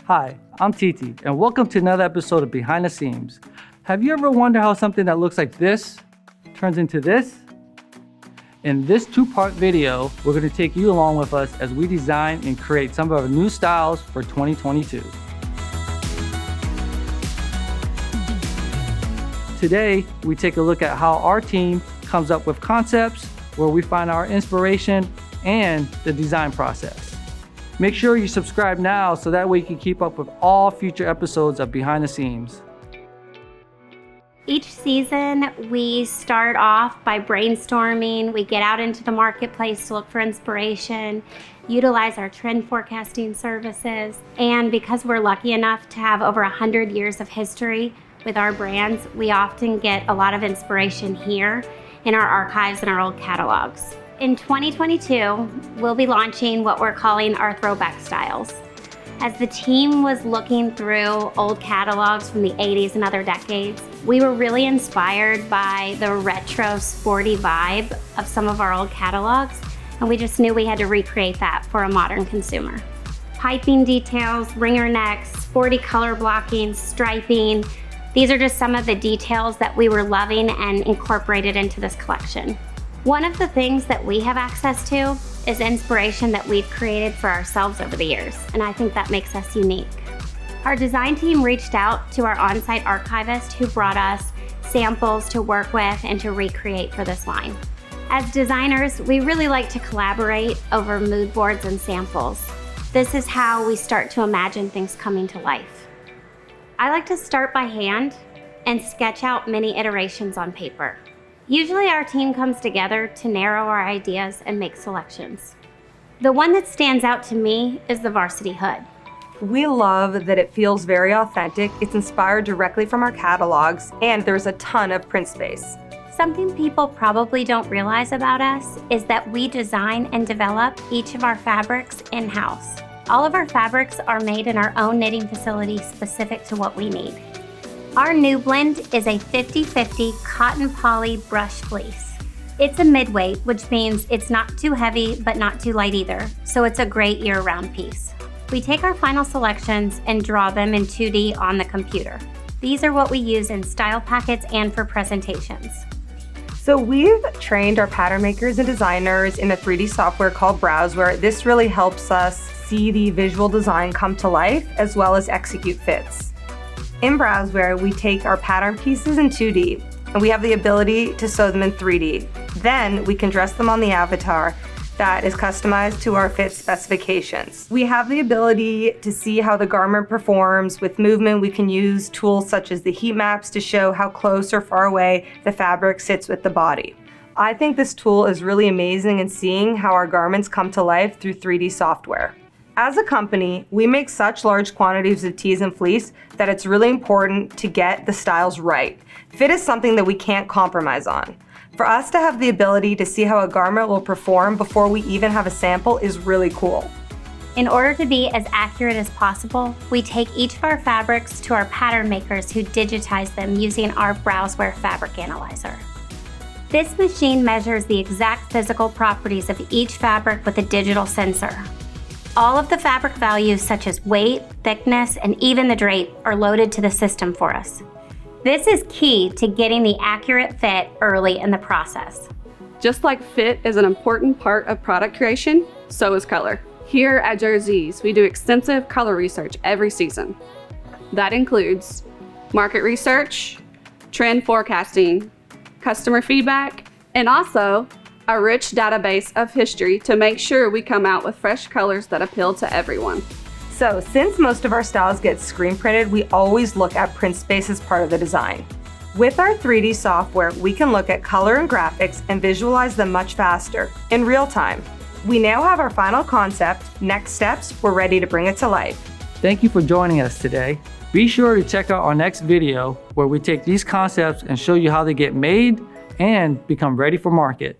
Hi, I'm Titi, and welcome to another episode of Behind the Seams. Have you ever wondered how something that looks like this turns into this? In this two-part video, we're going to take you along with us as we design and create some of our new styles for 2022. Today, we take a look at how our team comes up with concepts, where we find our inspiration, and the design process. Make sure you subscribe now so that way you can keep up with all future episodes of Behind the Seams. Each season, we start off by brainstorming. We get out into the marketplace to look for inspiration, utilize our trend forecasting services, and because we're lucky enough to have over 100 years of history with our brands, we often get a lot of inspiration here in our archives and our old catalogs. In 2022, we'll be launching what we're calling our throwback styles. As the team was looking through old catalogs from the 80s and other decades, we were really inspired by the retro sporty vibe of some of our old catalogs, and we just knew we had to recreate that for a modern consumer. Piping details, ringer necks, sporty color blocking, striping, these are just some of the details that we were loving and incorporated into this collection. One of the things that we have access to is inspiration that we've created for ourselves over the years, and I think that makes us unique. Our design team reached out to our on-site archivist who brought us samples to work with and to recreate for this line. As designers, we really like to collaborate over mood boards and samples. This is how we start to imagine things coming to life. I like to start by hand and sketch out many iterations on paper. Usually our team comes together to narrow our ideas and make selections. The one that stands out to me is the varsity hood. We love that it feels very authentic. It's inspired directly from our catalogs, and there's a ton of print space. Something people probably don't realize about us is that we design and develop each of our fabrics in-house. All of our fabrics are made in our own knitting facility specific to what we need. Our new blend is a 50-50 cotton poly brush fleece. It's a mid-weight, which means it's not too heavy but not too light either, so it's a great year-round piece. We take our final selections and draw them in 2D on the computer. These are what we use in style packets and for presentations. So we've trained our pattern makers and designers in a 3D software called Browseware. This really helps us see the visual design come to life as well as execute fits. In Browseware, we take our pattern pieces in 2D, and we have the ability to sew them in 3D. Then we can dress them on the avatar that is customized to our fit specifications. We have the ability to see how the garment performs. With movement, we can use tools such as the heat maps to show how close or far away the fabric sits with the body. I think this tool is really amazing in seeing how our garments come to life through 3D software. As a company, we make such large quantities of tees and fleece that it's really important to get the styles right. Fit is something that we can't compromise on. For us to have the ability to see how a garment will perform before we even have a sample is really cool. In order to be as accurate as possible, we take each of our fabrics to our pattern makers who digitize them using our Browseware fabric analyzer. This machine measures the exact physical properties of each fabric with a digital sensor. All of the fabric values such as weight, thickness, and even the drape are loaded to the system for us. This is key to getting the accurate fit early in the process. Just like fit is an important part of product creation, so is color. Here at Jerzees, we do extensive color research every season. That includes market research, trend forecasting, customer feedback, and also a rich database of history to make sure we come out with fresh colors that appeal to everyone. So since most of our styles get screen printed, we always look at print space as part of the design. With our 3D software, we can look at color and graphics and visualize them much faster, in real time. We now have our final concept. Next steps, we're ready to bring it to life. Thank you for joining us today. Be sure to check out our next video where we take these concepts and show you how they get made and become ready for market.